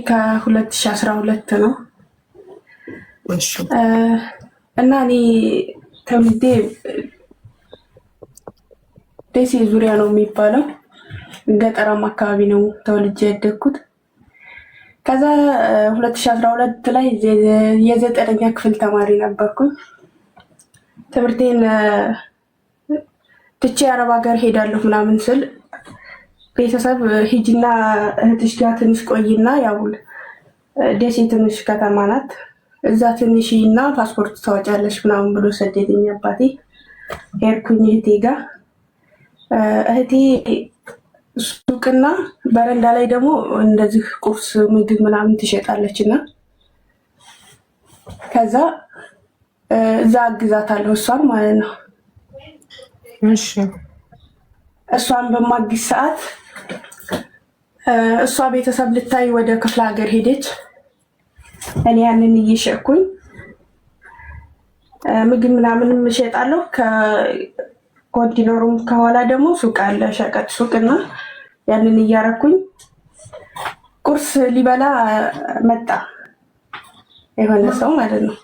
ከ2012 ነው እሺ እና እኔ ተወልጄ ደሴ ዙሪያ ነው የሚባለው ገጠራማ አካባቢ ነው ተወልጄ ያደግኩት። ከዛ 2012 ላይ የዘጠነኛ ክፍል ተማሪ ነበርኩኝ። ትምህርቴን ትቼ አረብ ሀገር ሄዳለሁ ምናምን ስል ቤተሰብ ሂጂና እህትሽ ጋር ትንሽ ቆይና ያው ደሴ ትንሽ ከተማ ናት እዛ ትንሽና ፓስፖርት ታወጫለሽ ምናምን ብሎ ሰደደኝ አባቴ። ሄድኩኝ እህቴ ጋር። እህቴ ሱቅና በረንዳ ላይ ደግሞ እንደዚህ ቁርስ ምግብ ምናምን ትሸጣለች እና ከዛ እዛ አግዛታለሁ እሷን ማለት ነው። እሺ እሷን በማግዝ ሰዓት እሷ ቤተሰብ ልታይ ወደ ክፍለ ሀገር ሄደች። እኔ ያንን እየሸጥኩኝ ምግብ ምናምን እሸጣለሁ። ከኮንቲነሩም ከኋላ ደግሞ ሱቅ አለ ሸቀጥ ሱቅና ያንን እያረኩኝ ቁርስ ሊበላ መጣ የሆነ ሰው ማለት ነው።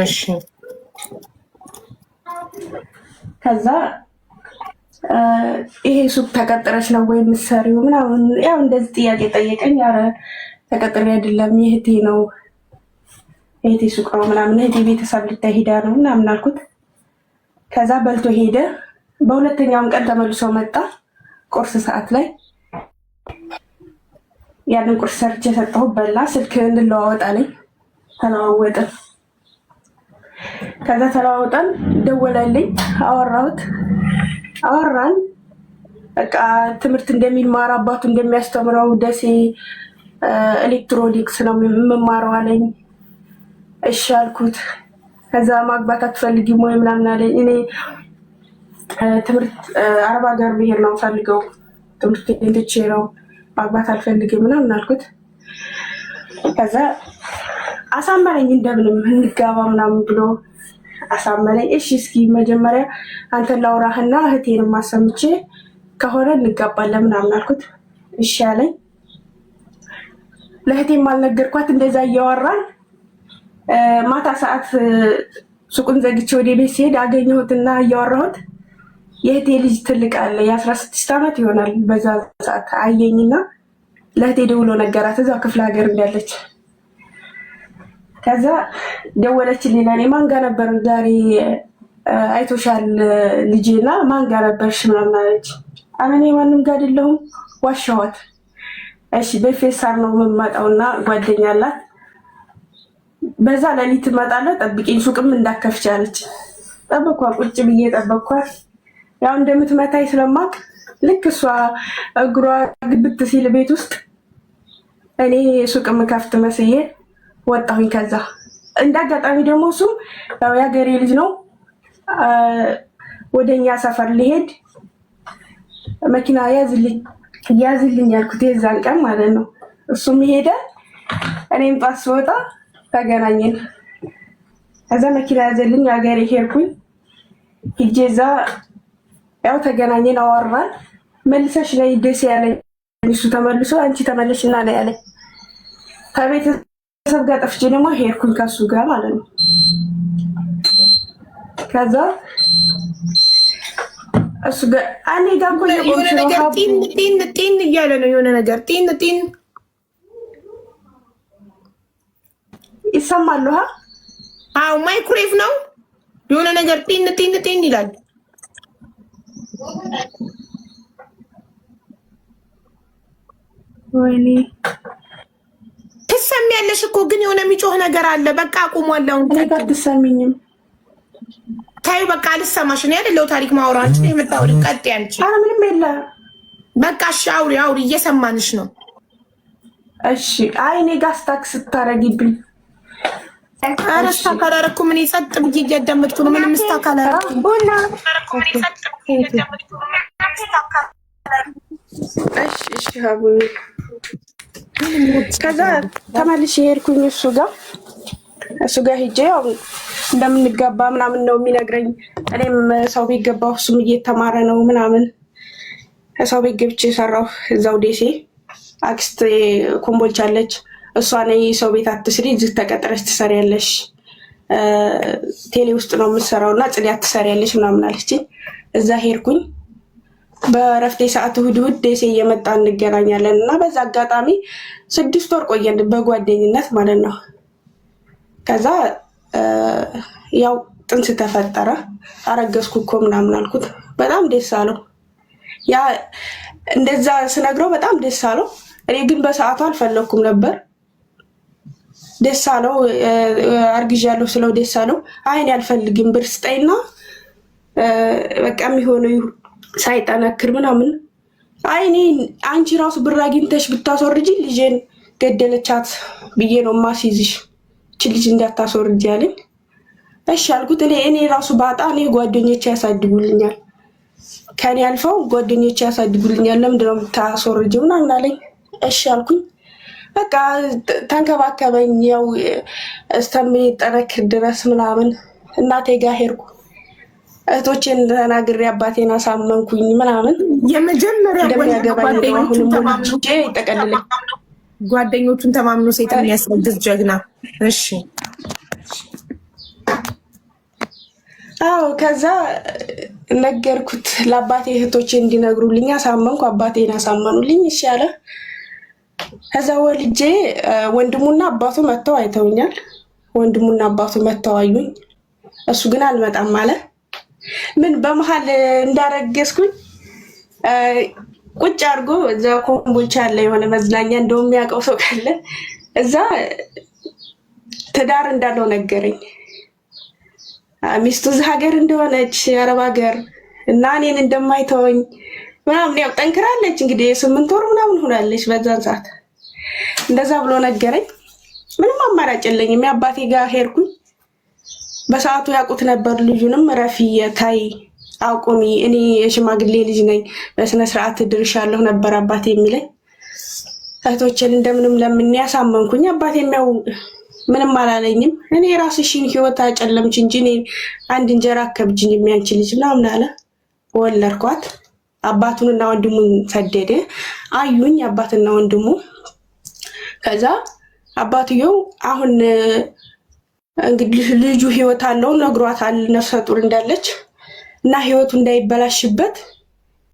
እሺ ከዛ ይሄ ሱቅ ተቀጥረች ነው ወይ የምትሰሪው ምናምን ያው እንደዚህ ጥያቄ ጠየቀኝ። ኧረ ተቀጥሬ አይደለም የእህቴ ነው የእህቴ ሱቅ ነው ምናምን እህቴ ቤተሰብ ልታይ ሄዳ ነው ምናምን አልኩት። ከዛ በልቶ ሄደ። በሁለተኛውም ቀን ተመልሶ መጣ ቁርስ ሰዓት ላይ ያንን ቁርስ ሰርቼ የሰጠሁ በላ። ስልክ እንለዋወጥ አለኝ። ተለዋወጥን። ከዛ ተለዋወጠን ደወለልኝ። አወራን። በቃ ትምህርት እንደሚማር አባቱ እንደሚያስተምረው ደሴ ኤሌክትሮኒክስ ነው የምማረው አለኝ። እሺ አልኩት። ከዛ ማግባት አትፈልጊም ወይ ምናምን አለኝ። እኔ ትምህርት አረብ ሀገር ብሄር ነው ፈልገው ትምህርት ትቼ ነው ማግባት አልፈልግም ምናምን አልኩት። ከዛ አሳመነኝ እንደምንም እንጋባ ምናምን ብሎ አሳመነኝ። እሺ እስኪ መጀመሪያ አንተን ላውራህና እህቴንም አሰምቼ ከሆነ እንጋባለን ምናምን አልኩት። እሺ አለኝ። ለእህቴም አልነገርኳት። እንደዛ እያወራን ማታ ሰዓት ሱቁን ዘግቼ ወደ ቤት ሲሄድ አገኘሁትና እያወራሁት የእህቴ ልጅ ትልቅ አለ የ16 ዓመት ይሆናል። በዛ ሰዓት አየኝና ለእህቴ ደውሎ ነገራት እዛው ክፍለ ሀገር እንዳለች። ከዛ ደወለችልኝ ለእኔ። ማን ጋር ነበር ዛሬ አይቶሻል ልጄና ማን ጋር ነበርሽ ምናምን አለች። ኧረ እኔ ማንም ጋር አይደለሁም ዋሻዋት። እሺ በፌሳር ነው የምመጣውና ጓደኛ አላት በዛ ሌሊት እመጣለሁ ጠብቂኝ ሱቅም እንዳከፍች አለች። ጠበኳት። ቁጭ ብዬ ጠበኳት። ያው እንደምትመታኝ ስለማቅ ልክ እሷ እግሯ ግብት ሲል ቤት ውስጥ እኔ ሱቅም ከፍት መስዬ ወጣሁኝ። ከዛ እንዳጋጣሚ ደግሞ እሱም ያው የሀገሬ ልጅ ነው ወደኛ ሰፈር ሊሄድ መኪና ያዝልኝ ያልኩት የዛን ቀን ማለት ነው። እሱም ሄደ። እኔም ጧት ስወጣ ተገናኘን። ከዛ መኪና ያዘልኝ ሀገሬ ሄድኩኝ። ሂጄ እዛ ያው ተገናኘን፣ አወራን። መልሰሽ ላይ ደስ ያለኝ እሱ ተመልሶ አንቺ ተመለሽና ላይ ያለኝ ከቤተሰብ ጋር ጠፍቼ ደግሞ ሄድኩኝ ከሱ ጋር ማለት ነው። ከዛ እሱ ጋር እኔ ጋር እኮ የሆነ ነገር ጢን እያለ ነው። የሆነ ነገር ጢን ይሰማል። አዎ ማይክሮዌቭ ነው። የሆነ ነገር ጢን ይላል። ወይኔ ትሰሚያለሽ እኮ ግን የሆነ የሚጮህ ነገር አለ። በቃ አቁሟል። አሁን አትሰሚኝም? ታዩ በቃ አልሰማሽ ነው ያለው። ታሪክ ማውራንች ነው የመጣው። ቀጥ ያንቺ አረ ምንም የለ። በቃ እሺ አውሪ እየሰማንሽ ነው። እሺ አይ እኔ ጋር ስታክስ ታረጊብኝ። አረ ስታካላረኩ ምን ይጸጥ ብዬ እያዳመጥኩ ነው። ምንም ስታካላረኩ ቡና እሺ ሀቡኒ። ከዛ ተመልሼ ሄድኩኝ እሱ ጋር ሄጄ ያው እንደምንገባ ምናምን ነው የሚነግረኝ። እኔም ሰው ቤት ገባሁ። እሱም እየተማረ ነው ምናምን። ሰው ቤት ገብቼ ሰራሁ እዛው ደሴ። አክስቴ ኮምቦልቻ አለች። እሷ ነኝ ሰው ቤት አትስሪ፣ እዚህ ተቀጥረሽ ትሰሪያለሽ፣ ቴሌ ውስጥ ነው የምትሰራውና ጽዳት ትሰሪያለሽ ምናምን አለችኝ። እዛ ሄድኩኝ። በረፍቴ ሰዓት እሑድ ደሴ እየመጣ እንገናኛለን እና በዛ አጋጣሚ 6 ወር ቆየን በጓደኝነት ማለት ነው። ከዛ ያው ጥንስ ተፈጠረ። አረገዝኩ እኮ ምናምን አልኩት። በጣም ደስ አለው። ያ እንደዛ ስነግረው በጣም ደስ አለው። እኔ ግን በሰዓቱ አልፈለኩም ነበር። ደስ አለው። አርግዣለሁ ስለው ደስ አለው። አይን አልፈልግም ብር ስጠይና በቃ የሚሆነው ሳይጠነክር ምናምን። አይኔ አንቺ ራሱ ብር አግኝተሽ ብታስወርጂ ልጄን ገደለቻት ብዬ ነው ማስይዝሽ፣ እቺ ልጅ እንዳታስወርጂ ያለኝ። እሺ አልኩት። እኔ ራሱ ባጣ እኔ ጓደኞቼ ያሳድጉልኛል፣ ከኔ አልፈው ጓደኞቼ ያሳድጉልኛል፣ ለምንድን ነው የምታስወርጂው ምናምን አለኝ። እሺ አልኩኝ። በቃ ተንከባከበኝ። ያው እስከሚጠነክር ድረስ ምናምን እናቴ ጋር ሄድኩ። እህቶቼን ተናግሬ አባቴን አሳመንኩኝ ምናምን። የመጀመሪያ ጓደኞቹን ተማምኖ ሴት የሚያስረግዝ ጀግና። እሺ አዎ። ከዛ ነገርኩት ለአባቴ፣ እህቶቼ እንዲነግሩልኝ አሳመንኩ። አባቴን አሳመኑልኝ። እሺ አለ። ከዛ ወልጄ ወንድሙና አባቱ መጥተው አይተውኛል። ወንድሙና አባቱ መጥተው አዩኝ። እሱ ግን አልመጣም አለ። ምን በመሀል እንዳረገዝኩኝ ቁጭ አድርጎ እዛ ኮምቦልቻ አለ የሆነ መዝናኛ፣ እንደውም የሚያውቀው ሰው ካለ እዛ ትዳር እንዳለው ነገረኝ። ሚስቱ እዚህ ሀገር እንደሆነች አረብ ሀገር እና እኔን እንደማይተወኝ ምናምን። ያው ጠንክራለች እንግዲህ 8 ወር ምናምን ሆናለች በዛን ሰዓት። እንደዛ ብሎ ነገረኝ። ምንም አማራጭ የለኝም። የአባቴ ጋር ሄድኩኝ። በሰዓቱ ያውቁት ነበር። ልጁንም ረፊ ታይ አቁሚ፣ እኔ የሽማግሌ ልጅ ነኝ፣ በስነ ስርዓት ድርሻለሁ ነበር አባቴ የሚለኝ። እህቶችን እንደምንም ለምን ያሳመንኩኝ። አባቴ የሚያው ምንም አላለኝም። እኔ ራስሽን ህይወት አጨለምች እንጂ እኔ አንድ እንጀራ አከብጅኝ የሚያንቺ ልጅ ምናምን አለ። ወለድኳት። አባቱንና ወንድሙን ሰደደ። አዩኝ አባትና ወንድሙ። ከዛ አባትየው አሁን እንግዲህ ልጁ ህይወት አለው ነግሯታል፣ ነፍሰ ጡር እንዳለች እና ህይወቱ እንዳይበላሽበት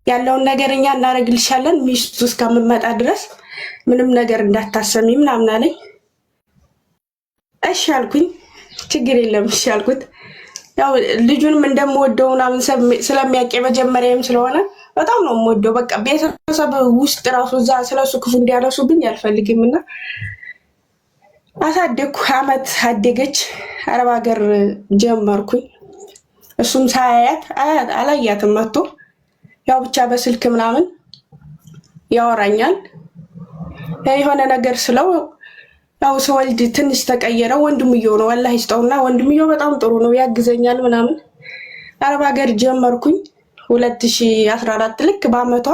ያለውን ነገር እኛ እናደርግልሻለን፣ ሚስቱ እስከምመጣ ድረስ ምንም ነገር እንዳታሰሚ ምናምን አለኝ። እሺ አልኩኝ። ችግር የለም እሺ አልኩት። ያው ልጁንም እንደምወደው ምናምን ስለሚያውቅ መጀመሪያም ስለሆነ በጣም ነው የምወደው። በቃ ቤተሰብ ውስጥ ራሱ እዛ ስለሱ ክፉ እንዲያነሱብኝ አልፈልግም እና አሳደግኩ። አመት አደገች። አረብ ሀገር ጀመርኩኝ። እሱም ሳያያት አላያትም መጥቶ ያው ብቻ በስልክ ምናምን ያወራኛል። የሆነ ነገር ስለው ያው ስወልድ ትንሽ ተቀየረ። ወንድምየው ነው ወላሂ ይስጠውና ወንድምየው በጣም ጥሩ ነው ያግዘኛል ምናምን። አረብ ሀገር ጀመርኩኝ 2014 ልክ በአመቷ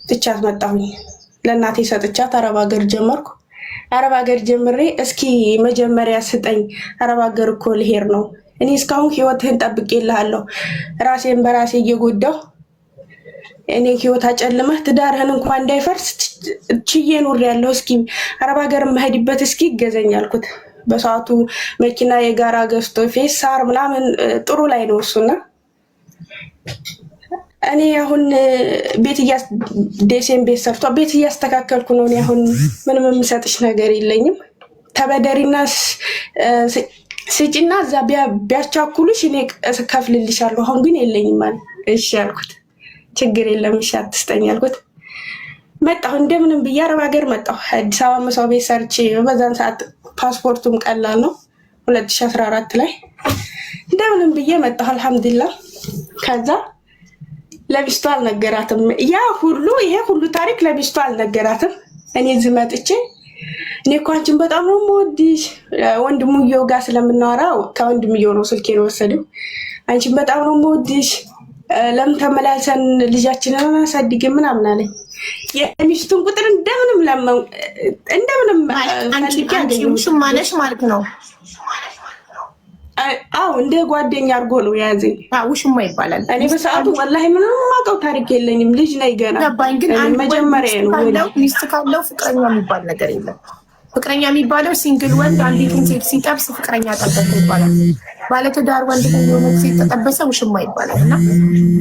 ትቻት መጣሁኝ። ለእናቴ ሰጥቻት አረብ ሀገር ጀመርኩ። አረብ ሀገር ጀምሬ እስኪ መጀመሪያ ስጠኝ፣ አረብ ሀገር እኮ ልሄድ ነው፣ እኔ እስካሁን ህይወትህን ጠብቄልሃለሁ፣ ራሴን በራሴ እየጎዳሁ እኔ ህይወት አጨልመህ ትዳርህን እንኳን እንዳይፈርስ ችዬ ኖሬያለሁ፣ እስኪ አረብ ሀገር የምሄድበት እስኪ ይገዘኝ አልኩት። በሰዓቱ መኪና የጋራ ገዝቶ ፌስ ሳር ምናምን ጥሩ ላይ ነው እሱና እኔ አሁን ደሴን ቤት ሰርቷ ቤት እያስተካከልኩ ነው። እኔ አሁን ምንም የምሰጥሽ ነገር የለኝም፣ ተበደሪና ስጪና እዛ ቢያቻኩሉሽ እኔ ከፍልልሻለሁ፣ አሁን ግን የለኝም ማለት። እሺ አልኩት። ችግር የለም እሺ አትስጠኝ አልኩት። መጣሁ እንደምንም ብዬ አረብ ሀገር መጣሁ። አዲስ አበባ መሰው ቤት ሰርቼ በዛን ሰዓት ፓስፖርቱም ቀላል ነው 2014 ላይ እንደምንም ብዬ መጣሁ። አልሐምዱሊላህ። ከዛ ለሚስቱ አልነገራትም። ይሄ ሁሉ ታሪክ ለሚስቱ አልነገራትም። እኔ እዚህ መጥቼ እኔ እኮ አንቺን በጣም ነው የምወድሽ፣ ወንድሙየው ጋር ስለምናወራ ከወንድሙየው ነው ስልኬን ወሰደው። አንቺን በጣም ነው የምወድሽ፣ ለምን ተመላልሰን ልጃችንን አናሳድግም ምናምን አለኝ። የሚስቱን ቁጥር እንደምንም አንቺ ማለሽ ማለት ነው። አዎ እንደ ጓደኛ አድርጎ ነው የያዘኝ። ውሽማ ይባላል። እኔ በሰዓቱ ወላሂ ምንም የማውቀው ታሪክ የለኝም፣ ልጅ ነኝ ገና። ገባኝ። ግን መጀመሪያ ነው ሚስት ካለው ፍቅረኛ የሚባል ነገር የለም። ፍቅረኛ የሚባለው ሲንግል ወንድ አንዲትን ሴት ሲጠብስ ፍቅረኛ ጠበሰ ይባላል። ባለትዳር ወንድ የሆነ ሴት ተጠበሰ ውሽማ ይባላል። እና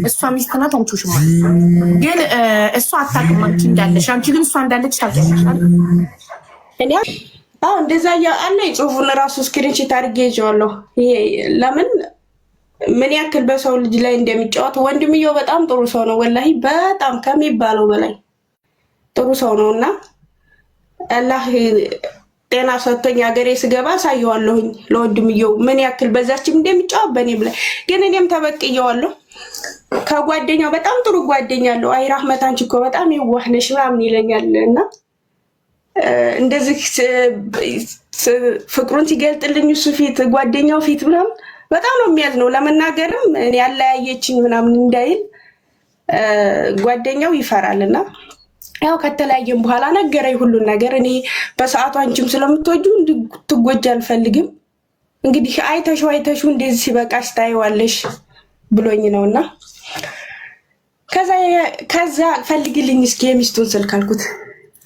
እሷ ሚስት ናት፣ አንቺ ውሽማ። ግን እሷ አታውቅም አንቺ እንዳለሽ፣ አንቺ ግን እሷ እንዳለች ታውቂያለሽ። እኔ እንደዛ አለ ጽሁፉን ራሱ ስክሪንሾት አድርጌ ይዤዋለሁ። ለምን ምን ያክል በሰው ልጅ ላይ እንደሚጫወት። ወንድምየው በጣም ጥሩ ሰው ነው፣ ወላሂ በጣም ከሚባለው በላይ ጥሩ ሰው ነው። እና አላህ ጤና ሰጥቶኝ ሀገሬ ስገባ ሳየዋለሁኝ ለወንድምየው ምን ያክል በዛችም እንደሚጫወት በእኔ ብላይ። ግን እኔም ተበቅየዋለሁ። ከጓደኛው በጣም ጥሩ ጓደኛ አለው። አይ ራህመት አንቺ እኮ በጣም የዋህ ነሽ ምናምን ይለኛል። እና እንደዚህ ፍቅሩን ሲገልጥልኝ እሱ ፊት ጓደኛው ፊት ምናምን በጣም ነው የሚያዝነው። ለመናገርም ያለያየችኝ ምናምን እንዳይል ጓደኛው ይፈራል። እና ያው ከተለያየም በኋላ ነገረኝ ሁሉን ነገር። እኔ በሰዓቱ አንቺም ስለምትወጁ እንድትጎጂ አልፈልግም፣ እንግዲህ አይተሹ እንደዚህ ሲበቃሽ ታይዋለሽ ብሎኝ ነውና ከዛ ፈልግልኝ እስኪ የሚስቱን ስልክ አልኩት።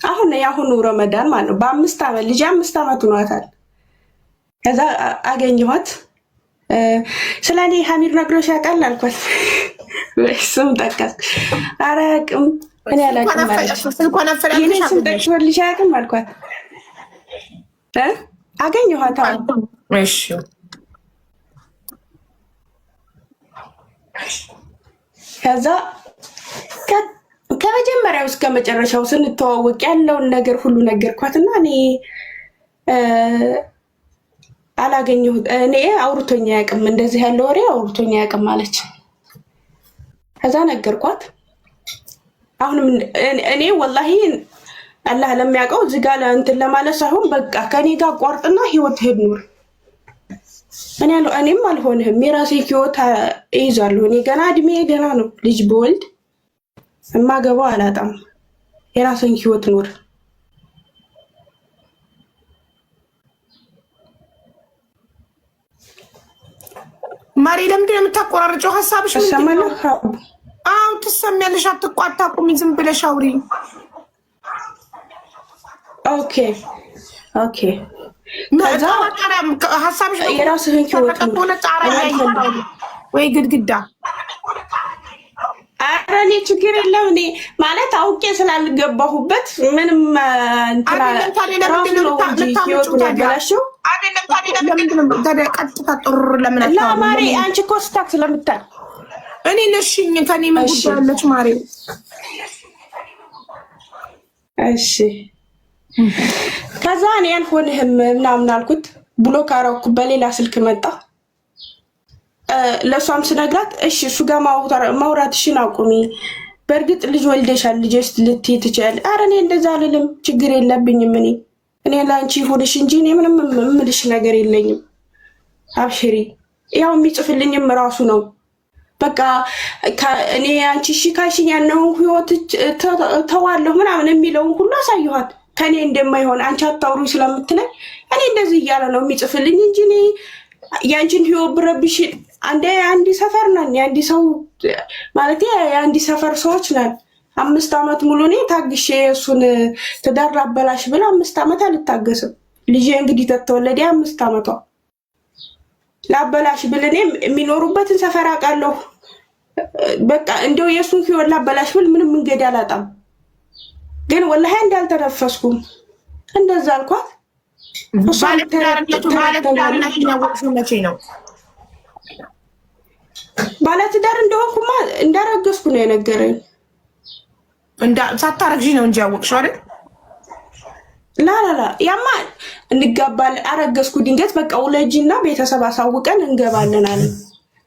አሁን የአሁኑ ረመዳን ማለት ነው። በ5 ዓመት ልጅ 5 ዓመት ሆኗታል። ከዛ አገኘኋት። ስለኔ ሀሚር ነግሮሽ ያውቃል አልኳት። ስም ጠቀስ አረቅም እኔ አላውቅም ማለት የኔ ስም ጠቅሶልሽ አያውቅም አልኳት። አገኘኋት። እሺ ከዛ ከመጀመሪያው እስከ መጨረሻው ስንተዋወቅ ያለውን ነገር ሁሉ ነገርኳትና እኔ አላገኘሁት እኔ አውርቶኛ ያቅም እንደዚህ ያለ ወሬ አውርቶኛ ያቅም አለች። ከዛ ነገርኳት። አሁንም እኔ ወላሂ አላህ ለሚያውቀው እዚህ ጋር እንትን ለማለት ሳይሆን በቃ ከኔ ጋር አቋርጥና ህይወት ሄድ ኑር። እኔም አልሆንህም፣ የራሴ ህይወት እይዛለሁ። እኔ ገና እድሜ ገና ነው። ልጅ በወልድ እማገባው አላጣም። የራሴን ህይወት ኑር። ማሪ ለምንድን ነው የምታቆራርጨው? ሀሳብሽ ምንድን ነው? አዎ ትሰሚያለሽ። አትቋጣቁሚ፣ ዝም ብለሽ አውሪ። ኦኬ ከዛ ሀሳብሽ የራስህን ህይወት ወይ ግድግዳ። ኧረ እኔ ችግር የለም። እኔ ማለት አውቄ ስላልገባሁበት ምንም ማሪ አንቺ እኮ ስታክ ስለምታል እኔ ነሽኝ ከኔ መጉዳለች ማሪ። እሺ ከዛ እኔ አልሆንህም ምናምን አልኩት። ብሎክ አደረኩ። በሌላ ስልክ መጣ። ለሷም ስነግራት እሺ እሱ ጋር ማውራትሽን አቁሚ፣ በእርግጥ ልጅ ወልደሻል፣ ልጅሽ ልትይ ትችያለሽ። ኧረ እኔ እንደዛ አልልም፣ ችግር የለብኝም። እኔ ለአንቺ ይሁንሽ እንጂ እኔ ምንም የምልሽ ነገር የለኝም። አብሽሪ። ያው የሚጽፍልኝም ራሱ ነው። በቃ እኔ አንቺ እሺ ካልሽኝ ያነውን ህይወት ተዋለሁ ምናምን የሚለውን ሁሉ አሳየኋት። ከኔ እንደማይሆን አንቺ አታውሪ ስለምትለኝ እኔ እንደዚህ እያለ ነው የሚጽፍልኝ እንጂ እኔ ያንቺን ህይወት ብረብሽ አንድ ሰፈር ነን። የአንድ ሰው ማለት የአንድ ሰፈር ሰዎች ነን። 5 ዓመት ሙሉ እኔ ታግሼ እሱን ትዳር ላበላሽ ብል 5 ዓመት አልታገስም። ልጄ እንግዲህ ተተወለደ 5 ዓመቷ ላበላሽ ብል እኔ የሚኖሩበትን ሰፈር አውቃለሁ። በቃ እንደው የእሱን ህይወት ላበላሽ ብል ምንም መንገድ አላጣም። ግን ወላሂ እንዳልተነፈስኩም እንደዛ አልኳት። ባለትዳር እንደሆንኩማ እንዳረገዝኩ ነው የነገረኝ። ሳታረግዢ ነው እንጂ ያወቅሽው አይደል? ላላላ ያማ እንጋባለን። አረገዝኩ ድንገት በቃ ውለጂና ቤተሰብ አሳውቀን እንገባለን አለ።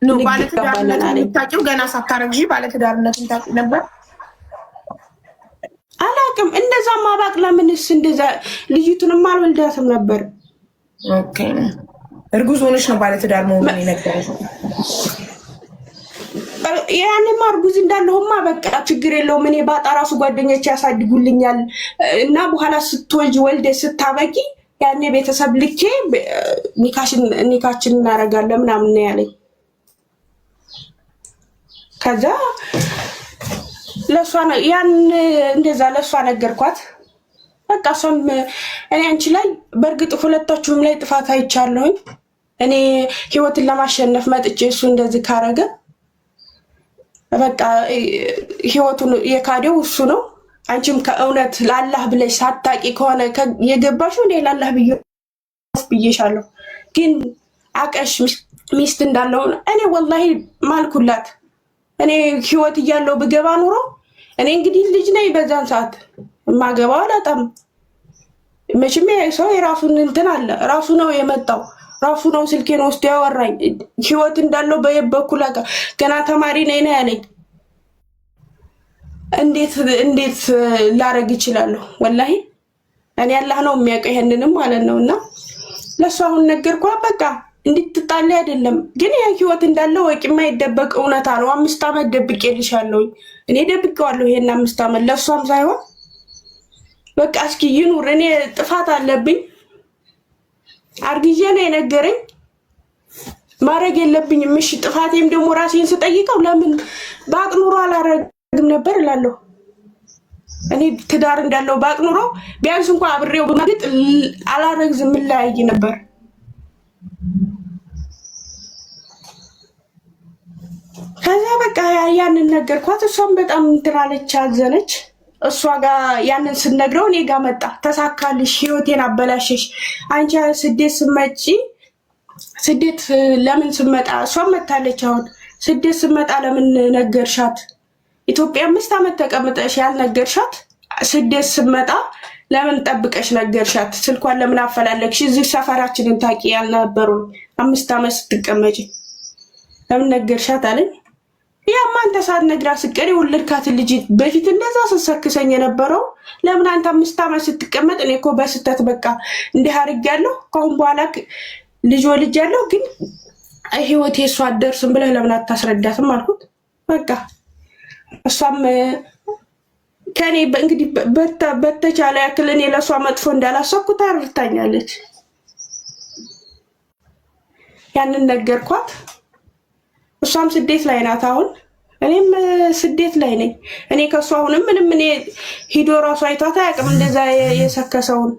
ነው ባለትዳርነትን ታውቂው? ገና ሳታረግዢ ባለትዳርነትን ታውቂ ነበር? አላውቅም። እንደዛ ማባቅ ለምንስ እንደዛ ልጅቱንም አልወልዳትም ነበር። ኦኬ እርጉዝ ሆነሽ ነው ባለትዳር መሆኑን የነገረሽ? ያኔማ እርጉዝ እንዳለሁማ በቃ ችግር የለውም እኔ ባጣ ራሱ ጓደኞች ያሳድጉልኛል እና በኋላ ስትወልጂ ወልደሽ ስታበቂ ያኔ ቤተሰብ ልኬ ኒካችን እናደርጋለን ምናምን ነው ያለኝ። ከዛ ለሷ ያን እንደዛ ለሷ ነገርኳት። በቃ እሷም እኔ አንቺ ላይ በእርግጥ ሁለታችሁም ላይ ጥፋት አይቻለሁኝ። እኔ ህይወትን ለማሸነፍ መጥቼ እሱ እንደዚህ ካረገ በቃ ህይወቱን የካደው እሱ ነው። አንቺም ከእውነት ለአላህ ብለሽ ሳታቂ ከሆነ የገባሽው እኔ ለአላህ ብዬሻለሁ። ግን አቀሽ ሚስት እንዳለው እኔ ወላሂ ማልኩላት። እኔ ህይወት እያለው ብገባ ኑሮ እኔ እንግዲህ ልጅ ነኝ በዛን ሰዓት ማገባው አላጣም። መቼም ሰው የራሱን እንትን አለ። ራሱ ነው የመጣው፣ ራሱ ነው ስልኬን ወስዶ ያወራኝ። ህይወት እንዳለው በየበኩል ገና ተማሪ ነኝ ነው ያለኝ። እንዴት ላረግ ይችላለሁ? ወላሂ እኔ አላህ ነው የሚያውቀው ይሄንንም ማለት ነው። እና ለሱ አሁን ነገርኳት። በቃ እንድትጣላ አይደለም ግን ያ ህይወት እንዳለው ወቂ የማይደበቅ እውነታ ነው። 5 ዓመት ደብቄልሻለሁ። እኔ ደብቄዋለሁ ይሄን 5 ዓመት ለሷም ሳይሆን በቃ እስኪ ይኑር። እኔ ጥፋት አለብኝ አርግዤ ነው የነገረኝ። ማድረግ የለብኝም። እሺ ጥፋቴም ደግሞ ራሴን ስጠይቀው ለምን ባቅ ኑሮ አላረግም ነበር እላለሁ። እኔ ትዳር እንዳለው ባቅ ኑሮ ቢያንስ እንኳን አብሬው በማግጥ አላረግዝም ላይ ነበር። ከዛ በቃ ያንን ነገርኳት። እሷም በጣም እንትን አለች፣ አዘነች። እሷ ጋር ያንን ስነግረው እኔ ጋር መጣ። ተሳካልሽ፣ ህይወቴን አበላሸሽ። አንቺ ስደት ስመጪ ስደት ለምን ስመጣ እሷም መታለች። አሁን ስደት ስመጣ ለምን ነገርሻት? ኢትዮጵያ 5 ዓመት ተቀምጠሽ ያልነገርሻት ስደት ስመጣ ለምን ጠብቀሽ ነገርሻት? ስልኳን ለምን አፈላለግሽ? እዚህ ሰፈራችንን ታውቂ ያልነበሩ 5 ዓመት ስትቀመጪ ለምን ነገርሻት አለኝ። ያማ አንተ ሳትነግራት ስቀር የወለድካትን ልጅ በፊት እንደዛ ስትሰክሰኝ የነበረው ለምን አንተ 5 ዓመት ስትቀመጥ? እኔ እኮ በስተት በቃ እንዲህ አድርጊያለሁ፣ ከአሁን በኋላ ልጅ ወልጃለሁ፣ ግን ህይወቴ እሷ አትደርስም ብለህ ለምን አታስረዳትም አልኩት። በቃ እሷም ከኔ እንግዲህ በተቻለ ያክል እኔ ለእሷ መጥፎ እንዳላሰብኩ ታርታኛለች። ያንን ነገርኳት። እሷም ስደት ላይ ናት አሁን፣ እኔም ስደት ላይ ነኝ። እኔ ከእሱ አሁንም ምንም እኔ ሂዶ ራሱ አይቷት አያውቅም እንደዛ የሰከሰውን።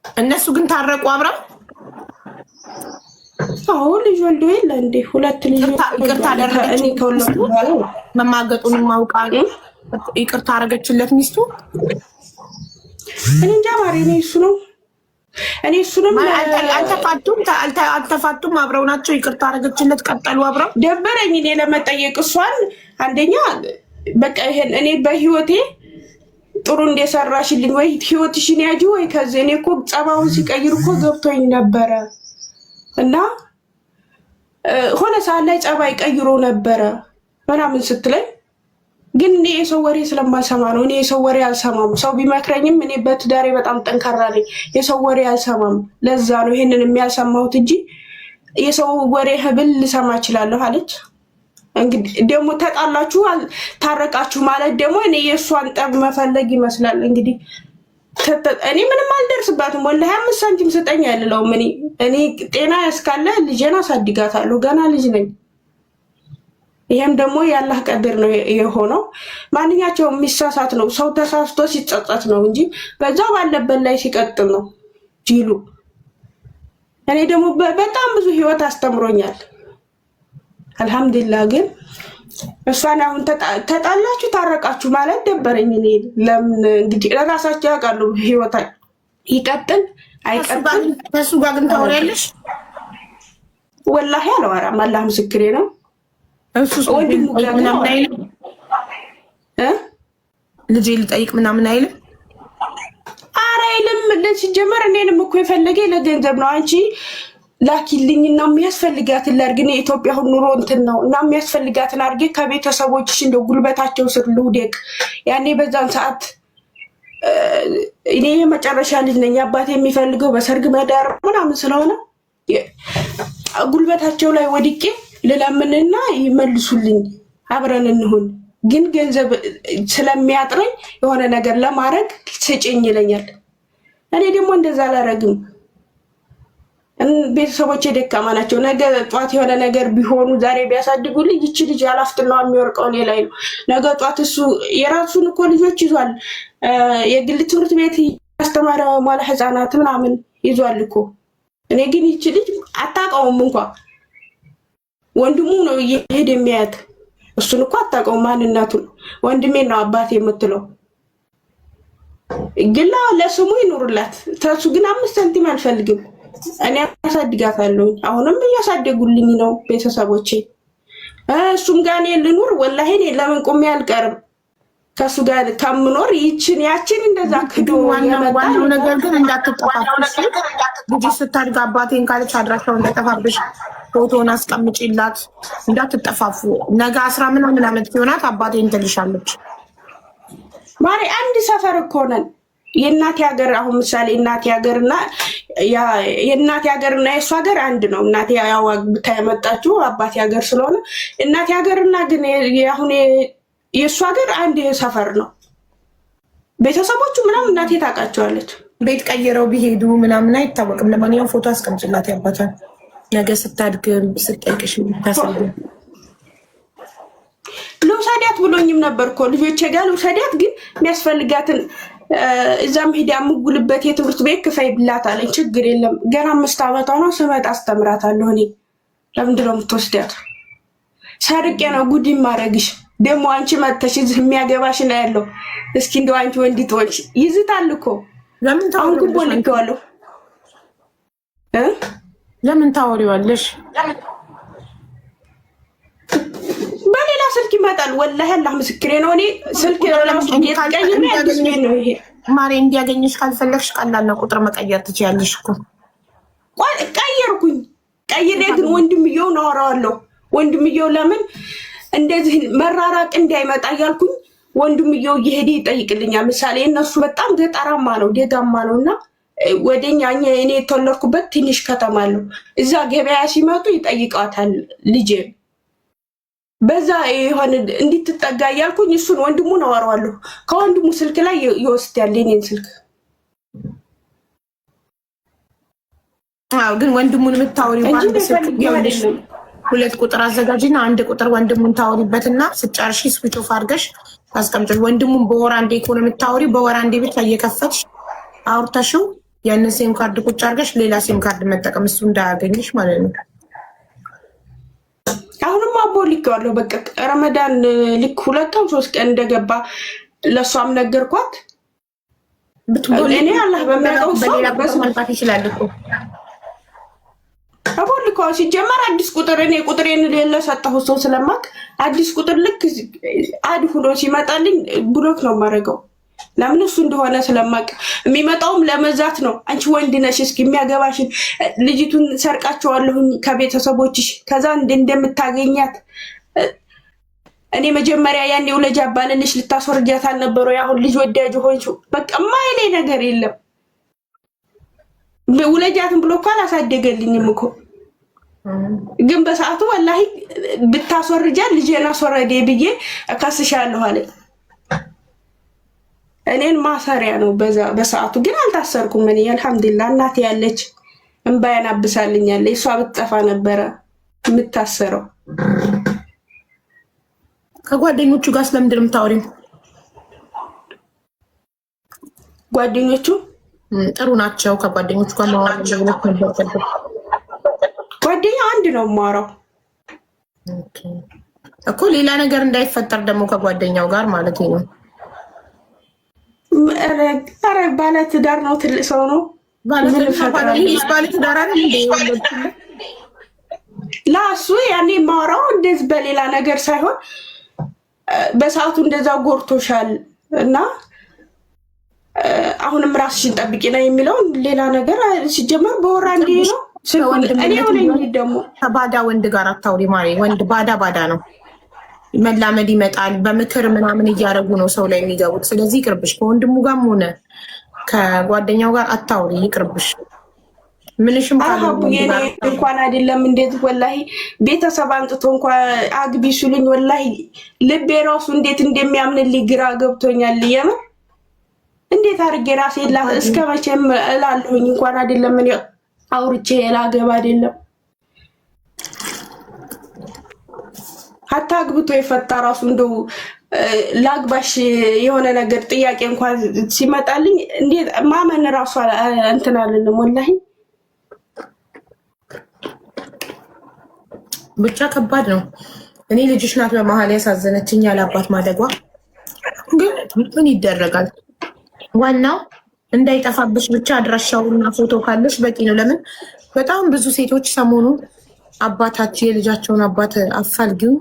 እነሱ ግን ታረቁ አብረው። አዎ ልጅ ወልዶ የለ እንዴ? 2 ልጅ። ይቅርታ አደረገች። እኔ ከወለድኩ በኋላ መማገጡን ማውቃ ይቅርታ አደረገችለት ሚስቱ። እኔ እንጃ ማሪ፣ እኔ እሱ ነው እኔ እሱንም አልተፋቱም፣ አብረው ናቸው። ይቅርታ አደረገችለት፣ ቀጠሉ አብረው። ደበረኝ እኔ ለመጠየቅ እሷን። አንደኛ በቃ ይሄን እኔ በህይወቴ ጥሩ እንደሰራሽልኝ ወይ ህይወትሽን ያጂ ወይ ከዚህ እኔ እኮ ጸባውን ሲቀይር እኮ ገብቶኝ ነበረ እና ሆነ ሰዓት ላይ ጸባይ ቀይሮ ነበረ ምናምን ስትለኝ፣ ግን እኔ የሰው ወሬ ስለማልሰማ ነው። እኔ የሰው ወሬ አልሰማም። ሰው ቢመክረኝም እኔ በትዳሬ በጣም ጠንካራ ነኝ። የሰው ወሬ አልሰማም። ለዛ ነው ይሄንን የሚያልሰማሁት እንጂ የሰው ወሬ ህብል ልሰማ እችላለሁ አለች። እንግዲህ ደግሞ ተጣላችሁ ታረቃችሁ ማለት ደግሞ እኔ የእሷን ጠብ መፈለግ ይመስላል። እንግዲህ እኔ ምንም አልደርስባትም። ወላሂ 5 ሳንቲም ስጠኝ አይደለውም። እኔ ጤና ያስካለ ልጄን አሳድጋታለሁ። ገና ልጅ ነኝ። ይሄም ደግሞ የአላህ ቀድር ነው የሆነው። ማንኛቸውም የሚሳሳት ነው። ሰው ተሳስቶ ሲጸጸት ነው እንጂ በዛ ባለበት ላይ ሲቀጥል ነው ጂሉ። እኔ ደግሞ በጣም ብዙ ህይወት አስተምሮኛል አልሐምዱሊላህ። ግን እሷን አሁን ተጣላችሁ ታረቃችሁ ማለት ደበረኝ። እኔ ለምን እንግዲህ ለራሳቸው ያውቃሉ። ህይወት ይቀጥል አይቀጥል። ከሱ ጋር ግን ታወሪያለሽ? ወላሂ አላወራም። አላህ ምስክሬ ነው። እሱስ ወንድሙ ጋር ምናምን አይልም? ልጄ ልጠይቅ ምናምን አይልም? ኧረ አይልም። ሲጀመር እኔንም እኮ የፈለገኝ ለገንዘብ ነው። አንቺ ላኪልኝ እና የሚያስፈልጋትን ላድርግ። እኔ የኢትዮጵያ አሁን ኑሮ እንትን ነው እና የሚያስፈልጋትን አድርጌ ከቤተሰቦችሽ እንደ ጉልበታቸው ስር ልውደቅ። ያኔ በዛን ሰዓት እኔ የመጨረሻ ልጅ ነኝ። አባቴ የሚፈልገው በሰርግ መዳር ምናምን ስለሆነ ጉልበታቸው ላይ ወድቄ ልለምንና ይመልሱልኝ፣ አብረን እንሁን። ግን ገንዘብ ስለሚያጥረኝ የሆነ ነገር ለማድረግ ስጭኝ ይለኛል። እኔ ደግሞ እንደዛ አላረግም። ቤተሰቦቼ ደካማ ናቸው። ነገ ጧት የሆነ ነገር ቢሆኑ ዛሬ ቢያሳድጉልኝ ይቺ ልጅ ኃላፊነቷ የሚወርቀው እኔ ላይ ነው። ነገ ጧት እሱ የራሱን እኮ ልጆች ይዟል። የግል ትምህርት ቤት ያስተማረ መዋዕለ ሕፃናት ምናምን ይዟል እኮ። እኔ ግን ይቺ ልጅ አታውቀውም እንኳ ወንድሙ ነው እየሄደ የሚያያት። እሱን እኮ አታውቀውም ማንነቱን። ወንድሜ ነው አባቴ የምትለው ግን ለስሙ ይኑርላት። ተሱ ግን 5 ሳንቲም አልፈልግም። እኔ አሳድጋታለሁ። አሁንም እያሳደጉልኝ ነው ቤተሰቦቼ። እሱም ጋር እኔ ልኑር ወላሂ እኔ ለምን ቆሜ አልቀርም። ከሱ ጋር ከምኖር ያችን እንደዛ ክዶ ዋናው ነገር ግን እንዳትጠፋብሽ። ልጅ ስታድግ አባቴን ካለች አድራሻውን እንዳጠፋብሽ ፎቶን አስቀምጪላት፣ እንዳትጠፋፉ። ነገ 10 ምናምን ዓመት ሲሆናት አባቴን ትልሻለች። ማሪ አንድ ሰፈር እኮ ነን። የእናቴ ሀገር አሁን ምሳሌ እናቴ ሀገርና የእናቴ ሀገርና የእሱ ሀገር አንድ ነው። እናቴ ያው ብታመጣችሁ አባቴ ሀገር ስለሆነ እናቴ ሀገርና ግን አሁን የእሱ ሀገር አንድ ሰፈር ነው። ቤተሰቦቹ ምናምን እናቴ ታውቃቸዋለች። ቤት ቀይረው ቢሄዱ ምናምን አይታወቅም። ለማንኛውም ፎቶ አስቀምጭላት ያባታል። ነገ ስታድግ ስጠይቅሽ ታሰብ ልውሰዳት ብሎኝም ነበር እኮ ልጆቼ ጋር ልውሰዳት፣ ግን የሚያስፈልጋትን እዛም ሄዳ የምጉልበት የትምህርት ቤት ክፈይ ብላት አለኝ። ችግር የለም ገና 5 ዓመቷ ነው፣ ስመጣ አስተምራታለሁ። እኔ ለምንድን ነው የምትወስዳት? ሰርቄ ነው ጉድ ማረግሽ። ደግሞ አንቺ መተሽ እዚህ የሚያገባሽ ነው ያለው። እስኪ እንደው አንቺ ወንዲት ወንጭ ይዝታል እኮ ለምን አሁን ጉቦ ልኬዋለሁ። ለምን ታወሪዋለሽ? በሌላ ስልክ ይመጣል። ወላሂ አላህ ምስክሬ ነው። እኔ ስልክ ነው ይሄ ማሬ። እንዲያገኝሽ ካልፈለግሽ ቀላል ነው፣ ቁጥር መቀየር ትችያለሽ እኮ። ቀየርኩኝ። ቀይሬ ግን ወንድምየውን አወራዋለሁ። ወንድምየው ለምን እንደዚህ መራራቅ እንዳይመጣ እያልኩኝ ወንድምየው እየሄደ ይጠይቅልኛል። ምሳሌ እነሱ በጣም ገጠራማ ነው ደጋማ ነው እና ወደኛ እኔ የተወለድኩበት ትንሽ ከተማ አለው። እዛ ገበያ ሲመጡ ይጠይቃታል ልጄ። በዛ የሆነ እንድትጠጋ እያልኩኝ እሱን ወንድሙን አወራዋለሁ። ከወንድሙ ስልክ ላይ ይወስዳል የኔን ስልክ። አዎ ግን ወንድሙን የምታወሪው ባንድ ስልክ ይኸውልሽ፣ 2 ቁጥር አዘጋጅና 1 ቁጥር ወንድሙን ታወሪበትና ስጨርሺ ስዊች ኦፍ አድርገሽ ታስቀምጪ። ወንድሙን በወር አንዴ ከሆነ የምታወሪው በወር አንዴ ብቻ እየከፈትሽ አውርተሽው ያንን ሲም ካርድ ቁጭ አድርገሽ ሌላ ሲም ካርድ መጠቀም እሱ እንዳያገኝሽ ማለት ነው። አሁንም አቦ ልኬዋለሁ። በቃ ረመዳን ልክ 2 ቀን 3 ቀን እንደገባ ለሷም ነገርኳት። እኔ አላህ በሚያውቀው ሰው በስማልባት ይችላል እኮ አቦ ልኬዋለሁ። ሲጀመር አዲስ ቁጥር እኔ ቁጥሬን ሌላ ሰጠሁ ሰው ስለማቅ አዲስ ቁጥር ልክ አድ ሆኖ ሲመጣልኝ ብሎክ ነው የማደርገው። ለምን እሱ እንደሆነ ስለማቅ የሚመጣውም ለመዛት ነው። አንቺ ወንድ ነሽ እስኪ የሚያገባሽን ልጅቱን ሰርቃቸዋለሁኝ ከቤተሰቦችሽ ከዛ እንደምታገኛት እኔ መጀመሪያ ያኔ ውለጃ ባለልሽ ልታስወርጃት አልነበረው? ያሁን ልጅ ወዳጅ ሆንሽ። በቃ ማይሌ ነገር የለም። ውለጃትን ብሎ እኮ አላሳደገልኝም እኮ ግን በሰዓቱ ወላሂ ብታስወርጃት ልጄን አስወረዴ ብዬ እከስሻለሁ አለኝ። እኔን ማሰሪያ ነው በሰዓቱ ግን አልታሰርኩም። እኔ አልሐምዱሊላህ እናቴ ያለች እንባያን አብሳልኛለች። እሷ ብትጠፋ ነበረ የምታሰረው። ከጓደኞቹ ጋር ስለምንድን ነው የምታወሪው? ጓደኞቹ ጥሩ ናቸው። ከጓደኞቹ ጋር ማውራት ነበር። ጓደኛ አንድ ነው የማወራው እኮ ሌላ ነገር እንዳይፈጠር ደግሞ ከጓደኛው ጋር ማለት ነው። ኧረ ባለትዳር ነው፣ ትልቅ ሰው ነው። ባለትዳር አይደል እንዴ? ላሱ ያኔ ማውራው እንደዚህ በሌላ ነገር ሳይሆን በሰዓቱ እንደዛ ጎርቶሻል እና አሁንም ራስሽን ጠብቂ ነው የሚለው ሌላ ነገር ሲጀመር በወራ እንዴ ነው። እኔ ሆነኝ ደግሞ ከባዳ ወንድ ጋር አታውሪ ማሪ። ወንድ ባዳ ነው። መላመድ ይመጣል። በምክር ምናምን እያደረጉ ነው ሰው ላይ የሚገቡት። ስለዚህ ይቅርብሽ። ከወንድሙ ጋርም ሆነ ከጓደኛው ጋር አታውሪ፣ ይቅርብሽ። ምንሽም እንኳን አይደለም እንደዚህ ወላሂ ቤተሰብ አንጥቶ እንኳን አግቢ ሲሉኝ ወላሂ ልቤ ራሱ እንዴት እንደሚያምንልኝ ግራ ገብቶኛል። የምር እንዴት አድርጌ ራሴ እስከ መቼም እላለሁኝ እንኳን አይደለም አውርቼ ላገባ አይደለም ሀታ አግብቶ የፈታ ራሱ እንደው ላግባሽ የሆነ ነገር ጥያቄ እንኳን ሲመጣልኝ እንዴት ማመን ራሱ እንትን አለልም ወላሂ ብቻ ከባድ ነው። እኔ ልጅሽ ናት በመሀል ያሳዘነችኝ ያለአባት ማደጓ ግን ምን ይደረጋል። ዋናው እንዳይጠፋብሽ ብቻ አድራሻውና ፎቶ ካለሽ በቂ ነው። ለምን በጣም ብዙ ሴቶች ሰሞኑ አባታቸው የልጃቸውን አባት አፋልጊው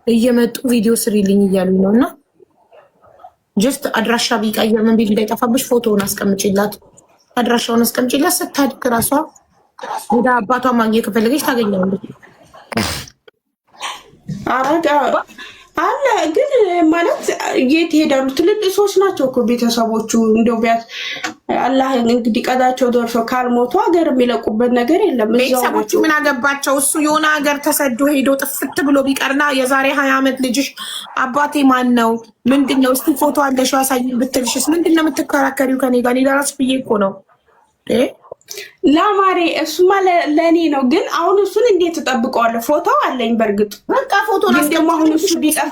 እየመጡ ቪዲዮ ስሪልኝ እያሉ ነው። እና ጀስት አድራሻ ቢቀየር ምን ቢል እንዳይጠፋብሽ ፎቶውን አስቀምጪላት፣ አድራሻውን አስቀምጪላት። ስታድግ ራሷ ወደ አባቷ ማግኘት ከፈለገች ታገኛለች። አረጋ አለ ግን ማለት የት ይሄዳሉ? ትልልቅ ሰዎች ናቸው እኮ ቤተሰቦቹ። እንደው ቢያት አላህ እንግዲህ ቀዳቸው ደርሶ ካልሞቱ ሀገር የሚለቁበት ነገር የለም። ቤተሰቦቹ ምን አገባቸው? እሱ የሆነ ሀገር ተሰዶ ሄዶ ጥፍት ብሎ ቢቀርና የዛሬ 20 ዓመት ልጅሽ አባቴ ማን ነው ምንድን ነው እስቲ ፎቶ አለሽ ያሳይኝ ብትልሽስ ምንድን ነው የምትከራከሪው ከኔ ጋር? ለራሱ ብዬ እኮ ነው ላማሬ እሱማ ለእኔ ነው። ግን አሁን እሱን እንዴት እጠብቀዋለሁ? ፎቶ አለኝ በእርግጥ በቃ ፎቶ ደግሞ አሁን እሱ ቢጠፋ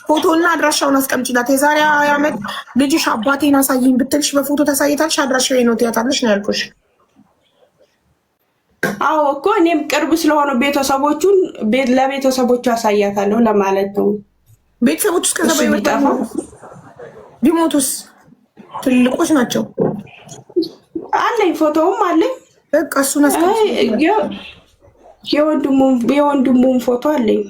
ፎቶና አድራሻውን አስቀምጪላት። የዛሬ 20 ዓመት ልጅሽ አባቴን አሳይኝ ብትልሽ በፎቶ ታሳይታልሽ። አድራሻው ነው ትያታለሽ ነው ያልኩሽ። አዎ እኮ እኔም ቅርብ ስለሆነ ቤተሰቦቹን ለቤተሰቦቹ አሳያታለሁ ለማለት ነው። ቤተሰቦቹ እስከዛ ቢጠፋ ቢሞቱስ? ትልቆች ናቸው። አለኝ ፎቶውም አለኝ። በቃ እሱን የወንድሙም ፎቶ አለኝ።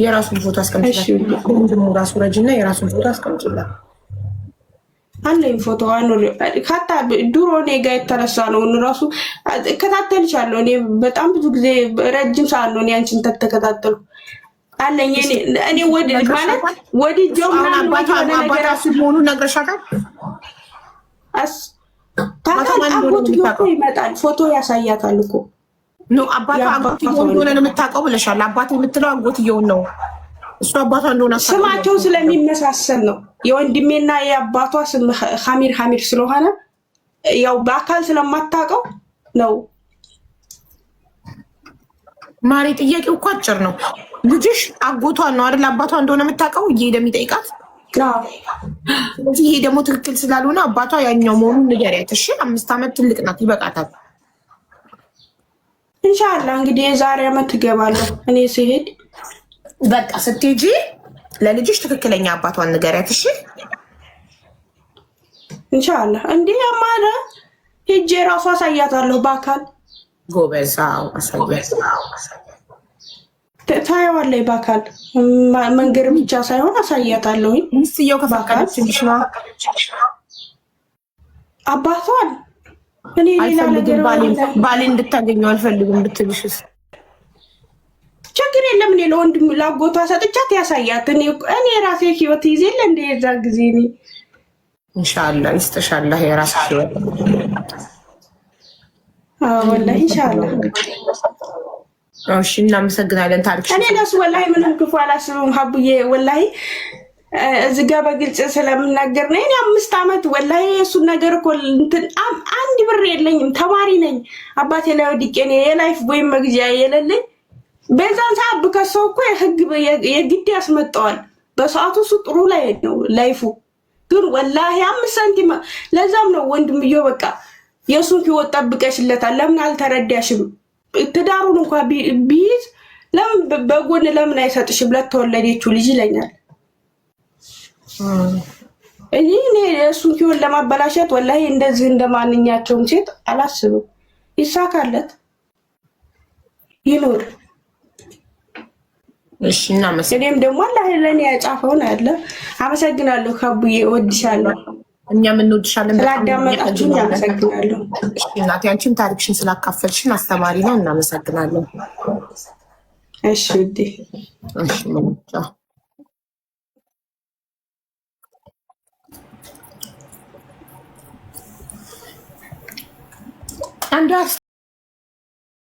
የራሱን ፎቶ አስቀምጪላት። ወንድሙ ራሱ ረጅና የራሱን ፎቶ አስቀምጪላት። አለኝ ፎቶ ካታ ድሮ እኔ ጋር የተነሳ ነው። ራሱ እከታተልሻለሁ። እኔ በጣም ብዙ ጊዜ ረጅም ሰዓት ነው እኔ አንቺን ተከታተልኩ። አለኝ እኔ ማለት ወዲጆም አባቷ መሆኑን ነግረሻታል? አጎት ይመጣል ፎቶ ያሳያታል እኮ አባቷ አጎትየው እንደሆነ ነው የምታውቀው ብለሻል። አባቷ የምትለው አጎትየውን ነው። እሱ አባቷ እንደሆነ ስማቸው ስለሚመሳሰል ነው። የወንድሜና የአባቷ ስም ሀሚር ስለሆነ ያው በአካል ስለማታውቀው ነው። ማሪ ጥያቄው እኮ አጭር ነው። ልጅሽ አጎቷን ነው አይደል? አባቷ እንደሆነ የምታውቀው እየሄደ የሚጠይቃት። ስለዚህ ይሄ ደግሞ ትክክል ስላልሆነ አባቷ ያኛው መሆኑን ንገሪያት እሺ። 5 ዓመት ትልቅ ናት፣ ይበቃታል። ኢንሻአላህ እንግዲህ የዛሬ ዓመት እገባለሁ እኔ ሲሄድ። በቃ ስትሄጂ ለልጅሽ ትክክለኛ አባቷን ንገሪያት እሺ። ኢንሻአላህ እንዴ አማራ ሄጄ ራሷ አሳያታለሁ በአካል። ጎበዛው አሳያት ታየዋለች በአካል መንገር ብቻ ሳይሆን አሳያታለሁ። ሚስትየው ከፈቀደችልሽ ነው አባቷን እኔ ሌላ ነገር ባሌ እንድታገኘው አልፈልግም ብትልሽስ? ችግር የለም። እኔ ለወንድም ላጎቷ ሰጥቻት ያሳያት። እኔ ራሴ ህይወት ይዜል እንደ የዛ ጊዜ እኔ ኢንሻአላህ ይስጥሻላህ የራስሽ ህይወት። ወላሂ ኢንሻአላህ። እሺ እናመሰግናለን። ታሪክሽ እኔ ለሱ ወላሂ ምንም ክፉ አላስብም ሀቡዬ። ወላሂ እዚህ ጋር በግልጽ ስለምናገር ነው። እኔ 5 ዓመት ወላሂ እሱን ነገር እኮ አንድ ብር የለኝም፣ ተማሪ ነኝ። አባቴ ላይ ወድቄ እኔ የላይፍ ወይም መግዣ የሌለኝ በዛን ሰዓት ብከሰው እኮ የህግ የግድ ያስመጣዋል። በሰዓቱ እሱ ጥሩ ላይ ነው ላይፉ። ግን ወላሂ 5 ሳንቲም ለዛም ነው ወንድምዮ በቃ የሱን ህይወት ጠብቀሽለታል። ለምን አልተረዳሽም? ትዳሩን እንኳን ቢይዝ ለምን በጎን ለምን አይሰጥሽም? ለተወለደችው ልጅ ይለኛል። እኔ እሱን ህይወት ለማበላሸት ወላሂ እንደዚህ እንደማንኛቸውም ሴት አላስብም። ይሳካለት ይኖር። እሺ እናመሰግናለን። እኔም ደግሞ አላህ ለኔ ያጻፈውን አለ። አመሰግናለሁ ከቡዬ ወድሻለሁ። እኛም እንወድሻለን። ስላዳመጣችሁ አመሰግናለሁ። እናቴ አንቺም ታሪክሽን ስላካፈልሽን አስተማሪ ነው። እናመሰግናለን። እሺ ውዴ። እሺ ቻው። አንዷ